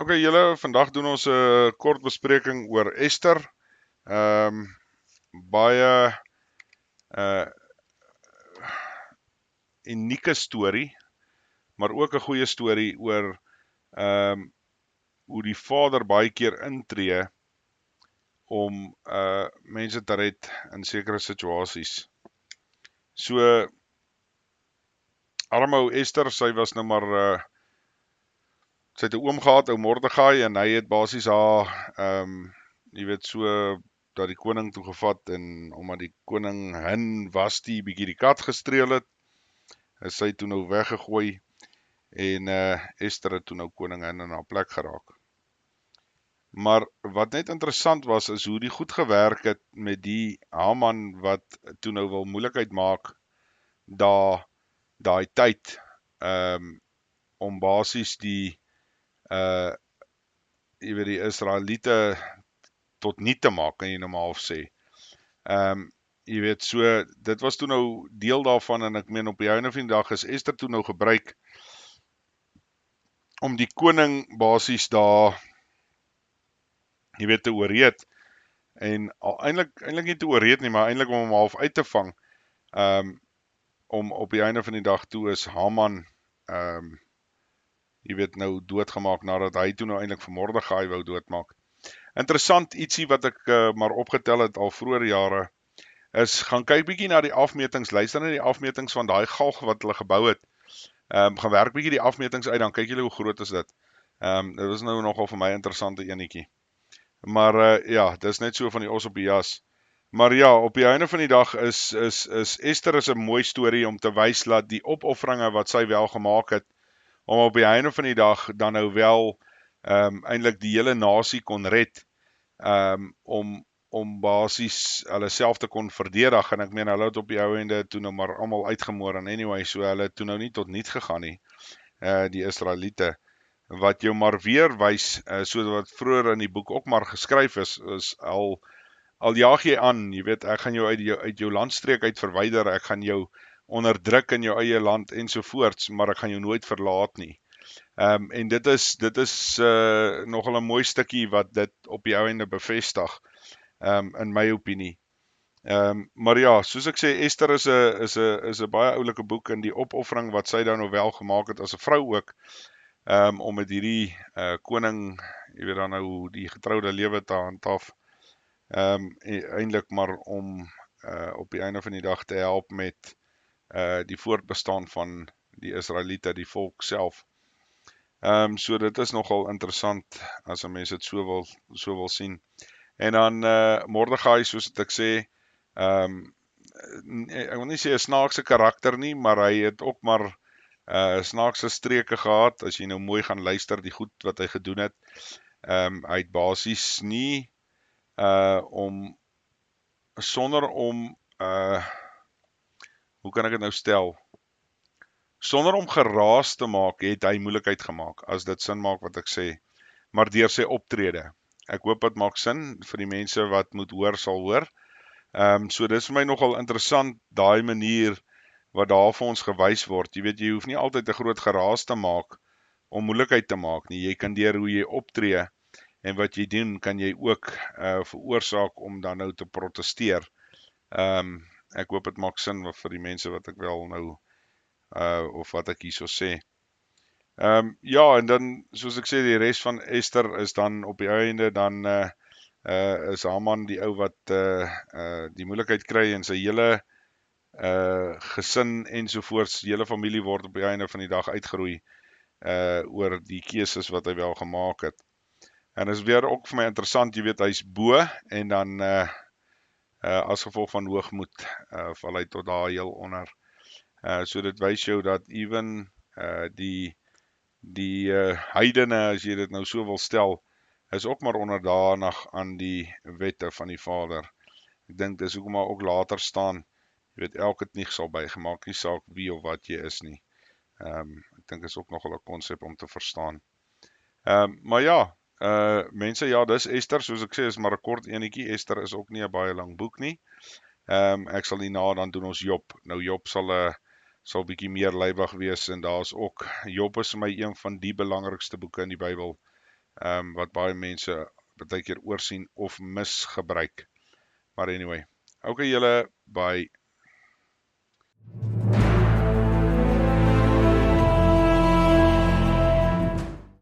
Ok, julle, vandag doen ons 'n kort bespreking oor Ester. Ehm baie uh unieke storie, maar ook 'n goeie storie oor hoe die Vader baie keer intree om mense te red in sekere situasies. So arme ou Ester, sy was nou maar sy het 'n oom gehad, ou Mordegai, en hy het basies haar jy weet, so dat die koning toegevat, en omdat die koning was die bietjie die kat gestreel het, is sy toe nou weggegooi, en Ester het toe nou koningin in haar plek geraak. Maar wat net interessant was, is hoe die goed gewerk het met die Haman wat toe nou wil moeilikheid maak daai tyd, om basies die jy weet, die Israeliete tot niet te maak, kan jy nou maar half sê. Jy weet, so, dit was toe nou deel daarvan, en ek meen op die einde van die dag is Ester toe nou gebruik om die koning basies daar, jy weet, te oorreed, en eintlik nie te oorreed nie, maar eintlik om hom half uit te vang, om op die einde van die dag toe is Haman, jy weet, nou doodgemaak, nadat hy toe nou eintlik vir Mordegai wou doodmaak. Interessant ietsie wat ek maar opgetel het al vroeër jare, is, gaan kyk bietjie na die afmetings, luister na die afmetings van daai galg wat hulle gebou het, gaan werk bietjie die afmetings uit, dan kyk julle hoe groot is dit. Dit was nou nogal vir my interessante enetjie. Maar ja, dis net so van die os op die jas. Maar ja, op die einde van die dag is Ester is 'n mooi storie om te wys dat die opofferinge wat sy wel gemaak het, om op die einde van die dag dan nou wel eintlik die hele nasie kon red, om basies hulle self te kon verdedig, en ek meen, hulle het op die ou ende toe nou maar almal uitgemoor, en anyway, so hulle het toe nou nie tot niet gegaan nie, die Israeliete, wat jou maar weer wys, so wat vroeër in die boek ook maar geskryf is al jaag jy aan, jy weet, ek gaan jou uit jou landstreek uit verwyder, ek gaan jou onderdruk in jou eie land, ensovoorts, maar ek gaan jou nooit verlaat nie. En dit is nogal 'n mooi stukkie wat dit op die ou ende bevestig, in my opinie. Maar ja, soos ek sê, Ester is 'n baie oulike boek, en die opoffering wat sy dan nou wel gemaak het as 'n vrou ook, om met hierdie koning, jy weet dan nou, die getroude lewe te handhaaf, eintlik maar om op die einde van die dag te help met die voortbestaan van die Israeliete, die volk self. So dit is nogal interessant as 'n mens dit so wil sien. En dan Mordegai, soos ek sê, ek wil nie sê 'n snaakse karakter nie, maar hy het ook maar snaakse streke gehad, as jy nou mooi gaan luister, die goed wat hy gedoen het. Hy het basies nie sonder om hoe kan ek dit nou stel? Sonder om geraas te maak, het hy moeilikheid gemaak, as dit sin maak wat ek sê, maar deur sy optrede. Ek hoop dit maak sin vir die mense wat moet hoor, sal hoor. So dis vir my nogal interessant, daai manier wat daar vir ons gewys word. Jy weet, jy hoef nie altyd 'n groot geraas te maak om moeilikheid te maak nie. Jy kan deur hoe jy optree en wat jy doen, kan jy ook veroorsaak om dan nou te protesteer. Ek hoop dit maak sin vir die mense wat ek wel nou of wat ek hierso sê. Ja, en dan, soos ek sê, die res van Ester is dan op die einde, dan is Haman die ou wat die moeilikheid kry, en sy hele gesin ensovoorts, hele familie word op die einde van die dag uitgeroei, oor die keuses wat hy wel gemaak het. En is weer ook vir my interessant, jy weet, hy's bo, en dan as gevolg van hoogmoed, val hy tot daar heel onder. So dit wys jou dat even die heidene, as jy dit nou so wil stel, is ook maar onderdanig aan die wette van die Vader. Ek dink dis hoekom maar ook later staan, jy weet, elke knie sal buig, maak nie saak wie of wat jy is nie. Ek dink is ook nogal 'n konsep om te verstaan. Maar ja, mense, ja, dis Ester, soos ek sê, is maar 'n kort enetjie. Ester is ook nie 'n baie lang boek nie. Ek sal hierna dan doen ons Job. Nou Job sal bietjie meer lywig wees, en daar's ook, Job is vir my een van die belangrikste boeke in die Bybel. wat baie mense baie keer oorsien of misgebruik. Maar anyway, okay julle, bye.